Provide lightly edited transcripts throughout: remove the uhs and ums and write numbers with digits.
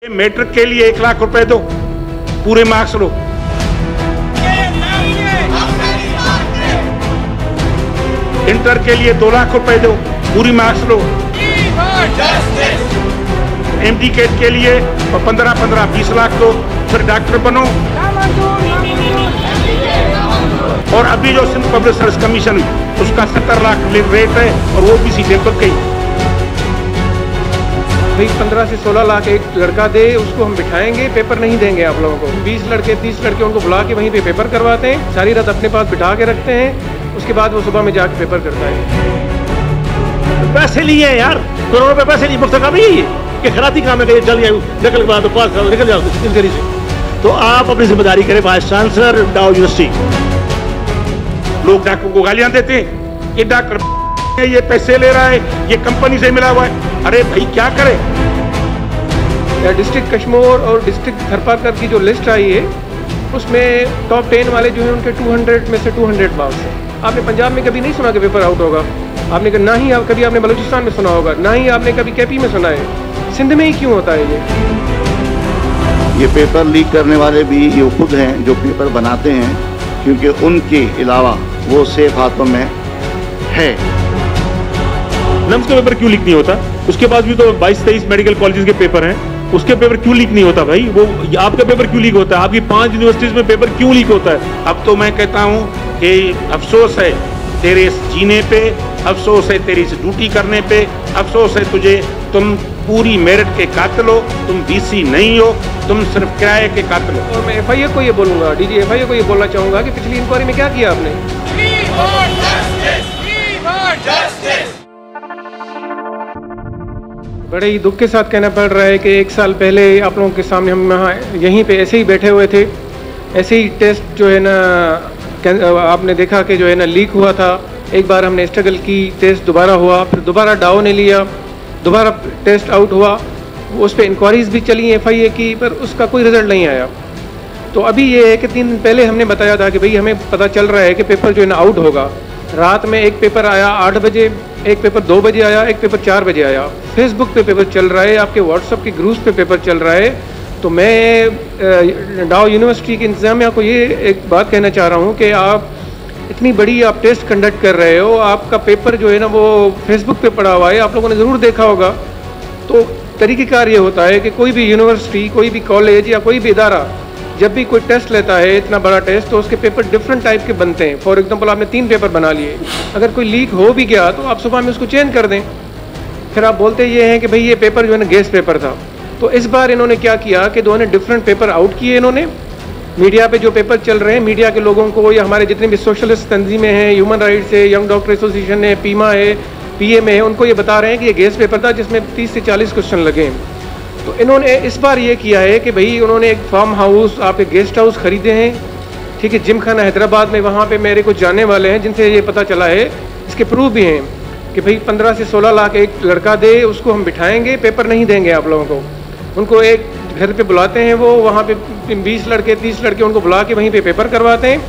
Matric के लिए 1 लाख रुपए दो, पूरे मार्क्स लो। इंटर के लिए 2 लाख रुपए दो, पूरी मार्क्स लो। एमडी कैट के लिए 15-20 लाख दो, फिर डॉक्टर बनो। और अभी जो सिंध पब्लिक सर्विस कमीशन उसका 70 लाख रेट है और वो भी सीधे पक गई। भाई 15 से 16 लाख एक लड़का दे, उसको हम बिठाएंगे, पेपर नहीं देंगे आप लोगों को। 20 लड़के 30 लड़के उनको बुला के वहीं पे पेपर करवाते हैं, सारी रात अपने पास बिठा के रखते हैं, उसके बाद वो सुबह में जाके पेपर करता है। पैसे लिए यार, करोड़ों रुपए पैसे नहीं, मुफ्त का भी कि खराती काम है, जल्दी निकल के बाद तो पास निकल जाओ इस गरी से। तो आप अपनी जिम्मेदारी करें। वाइस चांसलर डाउ यूनिवर्सिटी। लोग डॉक्टर को गालियां देते हैं कि डॉक्टर ये पैसे ले रहा है, ये कंपनी से मिला हुआ है। अरे भाई क्या करे। डिस्ट्रिक्ट कश्मीर और डिस्ट्रिक्ट थरपारकर की जो लिस्ट आई है उसमें टॉप 10 वाले जो हैं उनके 200 में से 200 मार्क्स हैं। आपने पंजाब में कभी नहीं सुना कि पेपर आउट होगा, आपने ना ही कभी आपने बलूचिस्तान में सुना होगा, ना ही आपने कभी केपी में सुना है। सिंध में ही क्यों होता है ये पेपर लीक करने वाले भी ये खुद हैं जो पेपर बनाते हैं, क्योंकि उनके अलावा वो सेफ हाथों में है। नम्स का पेपर क्यों लीक नहीं होता? उसके बाद भी तो 22-23 मेडिकल कॉलेजेस के पेपर हैं, उसके पेपर क्यों लीक नहीं होता भाई? वो आपका पेपर क्यों लीक होता है? आपकी 5 यूनिवर्सिटीज में पेपर क्यों लीक होता है? अब तो मैं कहता हूँ कि अफसोस है तेरे जीने पे, अफसोस है तेरी ड्यूटी करने पे, अफसोस है तुझे। तुम पूरी मेरिट के कातिल हो, तुम बीसी नहीं हो, तुम सिर्फ किराए के कातिल हो। और मैं FIA को ये बोलूँगा, DG FIA को ये बोलना चाहूँगा कि पिछली इंक्वायरी में क्या किया आपने? बड़े ही दुख के साथ कहना पड़ रहा है कि 1 साल पहले आप लोगों के सामने हम यहाँ यहीं पे ऐसे ही बैठे हुए थे, ऐसे ही टेस्ट जो है ना आपने देखा कि जो है ना लीक हुआ था। एक बार हमने स्ट्रगल की, टेस्ट दोबारा हुआ, फिर दोबारा डाउ ने लिया, दोबारा टेस्ट आउट हुआ। उस पर इंक्वायरीज भी चली FIA की, पर उसका कोई रिजल्ट नहीं आया। तो अभी ये है कि 3 दिन पहले हमने बताया था कि भाई हमें पता चल रहा है कि पेपर जो है ना आउट होगा। रात में एक पेपर आया 8 बजे, एक पेपर 2 बजे आया, एक पेपर 4 बजे आया। फेसबुक पे पेपर चल रहा है, आपके व्हाट्सएप के ग्रुप्स पे पेपर चल रहा है। तो मैं डाउ यूनिवर्सिटी की इंतजामिया को ये एक बात कहना चाह रहा हूँ कि आप इतनी बड़ी आप टेस्ट कंडक्ट कर रहे हो, आपका पेपर जो है ना वो फेसबुक पे पड़ा हुआ है, आप लोगों ने ज़रूर देखा होगा। तो तरीक़ेकार ये होता है कि कोई भी यूनिवर्सिटी, कोई भी कॉलेज या कोई भी इदारा जब भी कोई टेस्ट लेता है, इतना बड़ा टेस्ट, तो उसके पेपर डिफरेंट टाइप के बनते हैं। फॉर एग्जांपल आपने 3 पेपर बना लिए, अगर कोई लीक हो भी गया तो आप सुबह में उसको चेंज कर दें। फिर आप बोलते ये हैं कि भाई ये पेपर जो है ना गेस्ट पेपर था। तो इस बार इन्होंने क्या किया कि दोनों डिफरेंट पेपर आउट किए इन्होंने। मीडिया पे जो पेपर चल रहे हैं, मीडिया के लोगों को या हमारे जितने भी सोशलिस्ट तंजीमें हैं, ह्यूमन राइट्स है, यंग डॉक्टर एसोसिएशन है, पीमा है, PMA है, उनको ये बता रहे हैं कि ये गेस्ट पेपर था जिसमें 30 से 40 क्वेश्चन लगे हैं। तो इन्होंने इस बार ये किया है कि भाई उन्होंने एक फार्म हाउस, आप एक गेस्ट हाउस खरीदे हैं, ठीक है, जिमखाना हैदराबाद में। वहाँ पे मेरे कुछ जानने वाले हैं जिनसे ये पता चला है, इसके प्रूफ भी हैं कि भाई 15 से 16 लाख एक लड़का दे, उसको हम बिठाएंगे, पेपर नहीं देंगे आप लोगों को। उनको एक घर पे बुलाते हैं, वो वहाँ पे 20 लड़के 30 लड़के उनको बुला के वहीं पे पेपर करवाते हैं,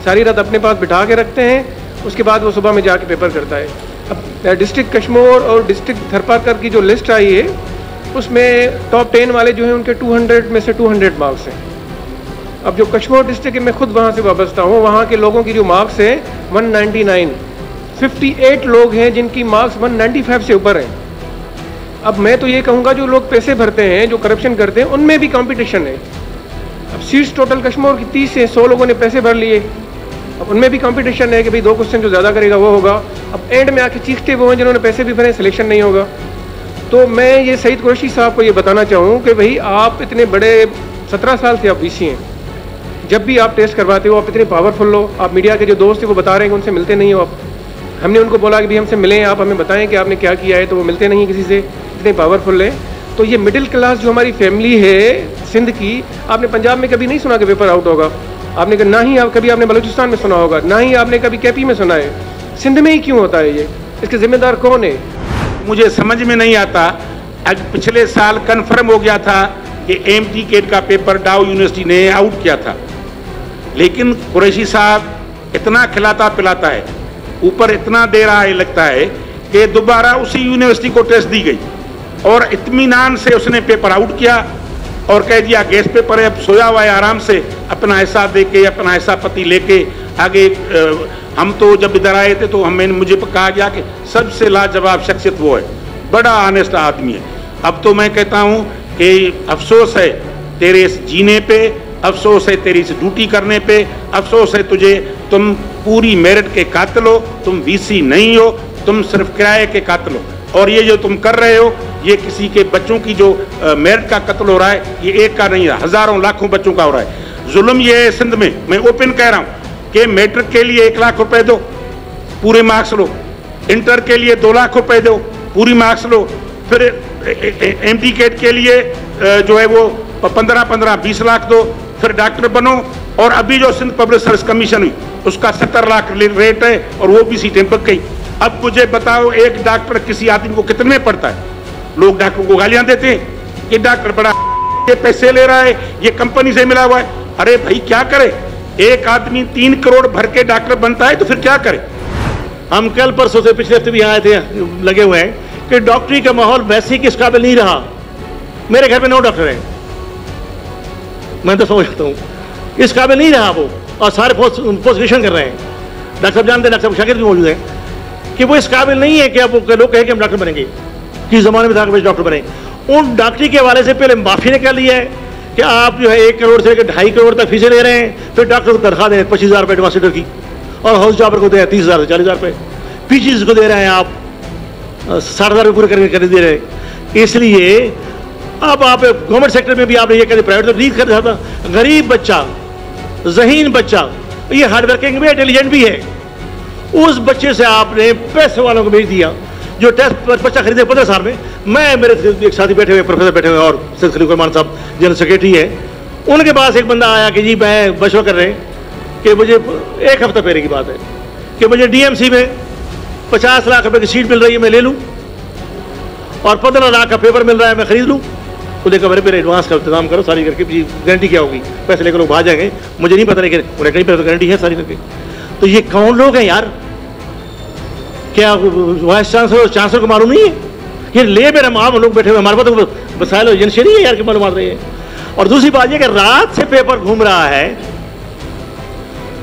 सारी रात अपने पास बिठा के रखते हैं, उसके बाद वो सुबह में जाके पेपर करता है। अब डिस्ट्रिक्ट कश्मीर और डिस्ट्रिक्ट थरपारकर की जो लिस्ट आई है उसमें टॉप 10 वाले जो हैं उनके 200 में से 200 मार्क्स हैं। अब जो कश्मीर डिस्ट्रिक्ट मैं खुद वहाँ से वाबस्ता हूँ, वहाँ के लोगों की जो मार्क्स हैं 199, 58 लोग हैं जिनकी मार्क्स 195 से ऊपर हैं। अब मैं तो ये कहूँगा जो लोग पैसे भरते हैं, जो करप्शन करते हैं, उनमें भी कंपटीशन है। अब सीट्स टोटल कश्मीर की 30 से 100 लोगों ने पैसे भर लिए, अब उनमें भी कंपटीशन है कि भाई 2 क्वेश्चन जो ज़्यादा करेगा वो होगा। अब एंड में आके चीखते वो हैं जिन्होंने पैसे भी भरे, सिलेक्शन नहीं होगा। तो मैं ये सईद कुरैशी साहब को ये बताना चाहूँ कि भाई आप इतने बड़े 17 साल से आप VC हैं, जब भी आप टेस्ट करवाते हो आप इतने पावरफुल हो। आप मीडिया के जो दोस्त हैं वो बता रहे हैं कि उनसे मिलते नहीं हो आप। हमने उनको बोला कि भाई हमसे मिलें, आप हमें बताएं कि आपने क्या किया है, तो वो मिलते नहीं किसी से, इतने पावरफुल हैं। तो ये मिडिल क्लास जो हमारी फैमिली है सिंध की, आपने पंजाब में कभी नहीं सुना कि पेपर आउट होगा, आपने ना ही कभी आपने बलूचिस्तान में सुना होगा, ना ही आपने कभी केपी में सुना है। सिंध में ही क्यों होता है ये? इसके जिम्मेदार कौन है? मुझे समझ में नहीं आता। आज पिछले साल कन्फर्म हो गया था कि एमडी कैट का पेपर डाउ यूनिवर्सिटी ने आउट किया था, लेकिन कुरैशी साहब इतना खिलाता पिलाता है, ऊपर इतना दे रहा है, लगता है कि दोबारा उसी यूनिवर्सिटी को टेस्ट दी गई और इत्मीनान से उसने पेपर आउट किया और कह दिया गैस पे पड़े, अब सोया हुआ है आराम से, अपना हिस्सा दे के, अपना हिस्सा पति लेके आगे। हम तो जब इधर आए थे तो मुझे कहा गया कि सबसे लाजवाब शख्सियत वो है, बड़ा ऑनेस्ट आदमी है। अब तो मैं कहता हूँ कि अफसोस है तेरे इस जीने पे, अफसोस है तेरी इस ड्यूटी करने पे, अफसोस है तुझे, तुम पूरी मेरिट के कातिल हो, तुम वीसी नहीं हो, तुम सिर्फ किराए के कातिल हो। और ये जो तुम कर रहे हो, ये किसी के बच्चों की जो मेरिट का कत्ल हो रहा है, ये एक का नहीं है, हजारों लाखों बच्चों का हो रहा है। जुल्म ये है सिंध में, मैं ओपन कह रहा हूँ कि मैट्रिक के लिए 1 लाख रुपए दो, पूरे मार्क्स लो, इंटर के लिए 2 लाख रुपए दो, पूरी मार्क्स लो, फिर एमटी कैट के लिए जो है वो 15-20 लाख दो, फिर डॉक्टर बनो। और अभी जो सिंध पब्लिक सर्विस कमीशन हुई उसका 70 लाख रेट है और वो भी सीटें पक गई। अब मुझे बताओ एक डॉक्टर किसी आदमी को कितने में पड़ता है? लोग डॉक्टर को गालियां देते हैं कि डॉक्टर बड़ा ये पैसे ले रहा है, ये कंपनी से मिला हुआ है। अरे भाई क्या करे, एक आदमी 3 करोड़ भर के डॉक्टर बनता है तो फिर क्या करे? हम कल परसों से पिछले हफ्ते भी आए थे, लगे हुए हैं कि डॉक्टरी का माहौल वैसे ही किस काबिल नहीं रहा। मेरे घर में 9 डॉक्टर हैं, मैं तो समझ सकता हूँ इस काबिल नहीं रहा वो, और सारे पोस्ट ग्रेजुएशन कर रहे हैं। डॉक्टर साहब जानते हैं, डॉक्टर साहब शागिर्द भी मौजूद हैं कि वो इस काबिल नहीं है कि अब लोग कहें कि हम डॉक्टर बनेंगे। किस ज़माने में था कि डॉक्टर बने? उन डॉक्टरी के हवाले से पहले माफ़ी निकाल लिया है कि आप जो है 1 करोड़ से लेकर 2.5 करोड़ तक फीसें ले रहे हैं, फिर डॉक्टर को तनख्वाह दे 25,000 रुपये एडवांसर की, और हाउस जॉबर को दे 30,000 से 40,000 रुपये, पीजीज को दे रहे हैं आप 60,000 रुपये पूरे करके दे रहे हैं। इसलिए अब आप गवर्नमेंट सेक्टर में भी आप ये कहते प्राइवेट तो नहीं कर सकता। गरीब बच्चा, ज़हीन बच्चा, ये हार्ड वर्किंग भी इंटेलिजेंट भी है, उस बच्चे से आपने पैसे वालों को भेज दिया जो टेस्ट बच्चा खरीदे 15 साल में। मैं मेरे एक साथी बैठे हुए, प्रोफेसर बैठे हुए, और सैयद खलील रहमान साहब जनरल सेक्रेटरी है, उनके पास एक बंदा आया कि जी मैं मशवरा कर रहे हैं कि मुझे 1 हफ्ता पहले की बात है कि मुझे डीएमसी में 50 लाख रुपए की सीट मिल रही है, मैं ले लूँ, और 15 लाख का पेपर मिल रहा है, मैं खरीद लूँ। तो देखा मेरे एडवांस का इंतजाम करो सारी करके, गारंटी क्या होगी, पैसे लेकर लोग भाग जाएंगे, मुझे नहीं पता, लेकिन उन्हें कहीं पर गारंटी है सारी करके। तो ये कौन लोग हैं यार? क्या वाइस चांसलर को मालूम नहीं है? ये ले मेरे हम लोग बैठे हुए, हमारे पास तो वसाइल एजेंसी नहीं है यार कि मालूम रही है। और दूसरी बात ये कि रात से पेपर घूम रहा है,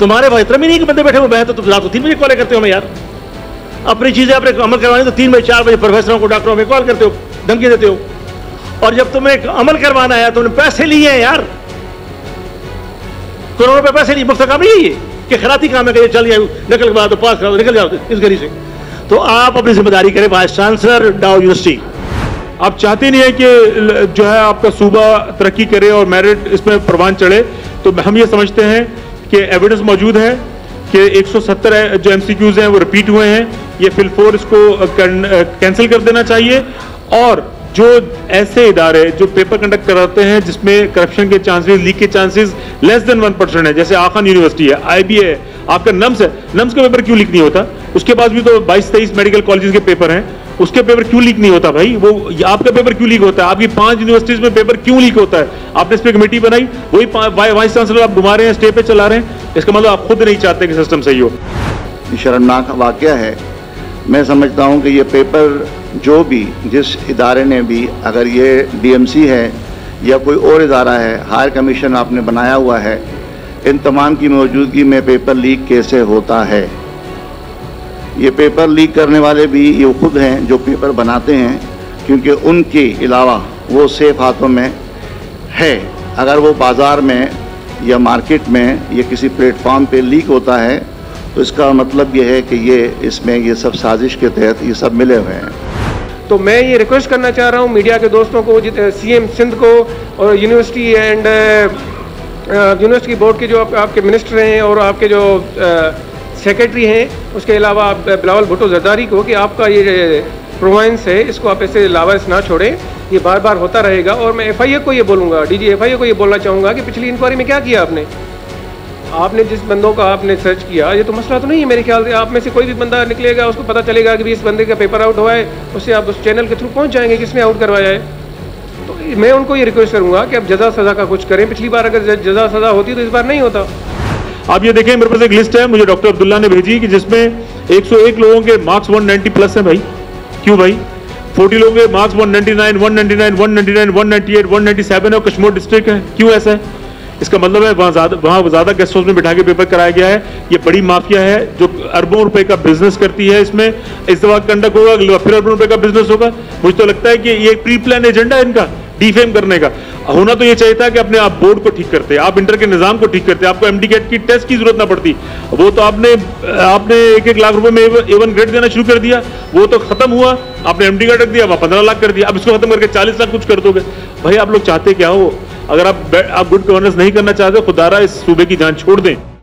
तुम्हारे पास इतना भी नहीं कि बंदे बैठे हुए, तो तुम रात को 3 बजे कॉल करते हो हमें यार, अपनी चीजें अपने अमल करवानी तो 3 बजे 4 बजे प्रोफेसरों को, डॉक्टरों में कॉल करते हो, धमकी देते हो। और जब तुम्हें अमल करवाना है तुमने पैसे लिए हैं यार, करोड़ों रुपए पैसे लिए, मुफ्त काम नहीं है कि खराती काम है कि चल जाए निकल के बाद पास करा निकल जाओ इस गली से। तो आप अपनी जिम्मेदारी करें। वाइस चांसलर डाउ यूनिवर्सिटी, आप चाहते नहीं है कि जो है आपका सूबा तरक्की करे और मेरिट इसमें परवान चढ़े, तो हम ये समझते हैं कि एविडेंस मौजूद है कि 170 जो MCQs हैं वो रिपीट हुए हैं, ये फिल 4 इसको कैंसिल कर देना चाहिए। और जो ऐसे इदारे जो पेपर कंडक्ट कराते हैं जिसमें करप्शन के चांसेस, लीक के चांसेस लेस देन 1% है, जैसे आखान यूनिवर्सिटी है, IBA है, आपका नम्स है, नम्स का पेपर क्यों लीक नहीं होता? उसके पास भी तो 22-23 मेडिकल कॉलेजेस के पेपर हैं, उसके पेपर क्यों लीक नहीं होता भाई? वो आपका पेपर क्यों लीक होता है? आपकी 5 यूनिवर्सिटीज में पेपर क्यों लीक होता है? आपने इस पर कमेटी बनाई, वही वाइस चांसलर आप घुमा रहे हैं, स्टे पे चला रहे हैं, इसका मतलब आप खुद नहीं चाहते कि सिस्टम सही हो। शर्मनाक वाकया है। मैं समझता हूं कि ये पेपर जो भी जिस इदारे ने भी, अगर ये DMC है या कोई और इदारा है, हायर कमीशन आपने बनाया हुआ है, इन तमाम की मौजूदगी में पेपर लीक कैसे होता है? ये पेपर लीक करने वाले भी ये खुद हैं जो पेपर बनाते हैं, क्योंकि उनके अलावा वो सेफ हाथों में है। अगर वो बाज़ार में या मार्केट में या किसी प्लेटफॉर्म पे लीक होता है तो इसका मतलब ये है कि ये सब साजिश के तहत ये सब मिले हुए हैं। तो मैं ये रिक्वेस्ट करना चाह रहा हूँ मीडिया के दोस्तों को, CM सिंध को और यूनिवर्सिटी एंड यूनिवर्सिटी बोर्ड के जो आपके मिनिस्टर हैं और आपके जो सेक्रेटरी हैं, उसके अलावा आप बिलावल भुट्टो जरदारी को, कि आपका ये प्रोवाइंस है इसको आप ऐसे लावारिस ना छोड़ें, ये बार बार होता रहेगा। और मैं FIA को ये बोलूँगा, DG FIA को ये बोलना चाहूँगा कि पिछली इंक्वायरी में क्या किया आपने जिस बंदों का आपने सर्च किया, ये तो मसला तो नहीं है मेरे ख्याल से। आप में से कोई भी बंदा निकलेगा, उसको पता चलेगा कि इस बंदे का पेपर आउट हुआ है, उससे आप उस चैनल के थ्रू पहुंच जाएंगे किसने आउट करवाया है। तो मैं उनको ये रिक्वेस्ट करूंगा कि अब जजा सज़ा का कुछ करें। पिछली बार अगर जजा सज़ा होती तो इस बार नहीं होता। आप ये देखें, मेरे पास एक लिस्ट है, मुझे डॉक्टर अब्दुल्ला ने भेजी, कि जिसमें 101 लोगों के मार्क्स 190 प्लस हैं भाई। क्यों भाई? 40 लोगों के मार्क्स 199, 199, 199, 198, 197 है और कश्मीर डिस्ट्रिक्ट है। क्यों ऐसा है? इसका मतलब है वहाँ ज्यादा गेस्ट हाउस में बिठा के पेपर कराया गया है। ये बड़ी माफिया है जो अरबों रुपए का बिजनेस करती है। इसमें इस दफा कंडक्ट होगा, फिर अरबों रुपए का बिजनेस होगा। मुझे तो लगता है कि ये प्री प्लान एजेंडा है इनका डिफेम करने का। होना तो ये चाहिए था कि अपने आप बोर्ड को ठीक करते, आप इंटर के निजाम को ठीक करते, आपको एमडी कैट की टेस्ट की जरूरत ना पड़ती। वो तो आपने 1-1 लाख रुपए में A1 ग्रेड देना शुरू कर दिया, वो तो खत्म हुआ। आपने एमडी कैट रख दिया, वहां 15 लाख कर दिया, अब इसको खत्म करके 40 लाख कुछ कर दोगे। भाई आप लोग चाहते क्या हो? अगर आप गुड गवर्नेंस नहीं करना चाहते, खुदारा इस सूबे की जान छोड़ दें।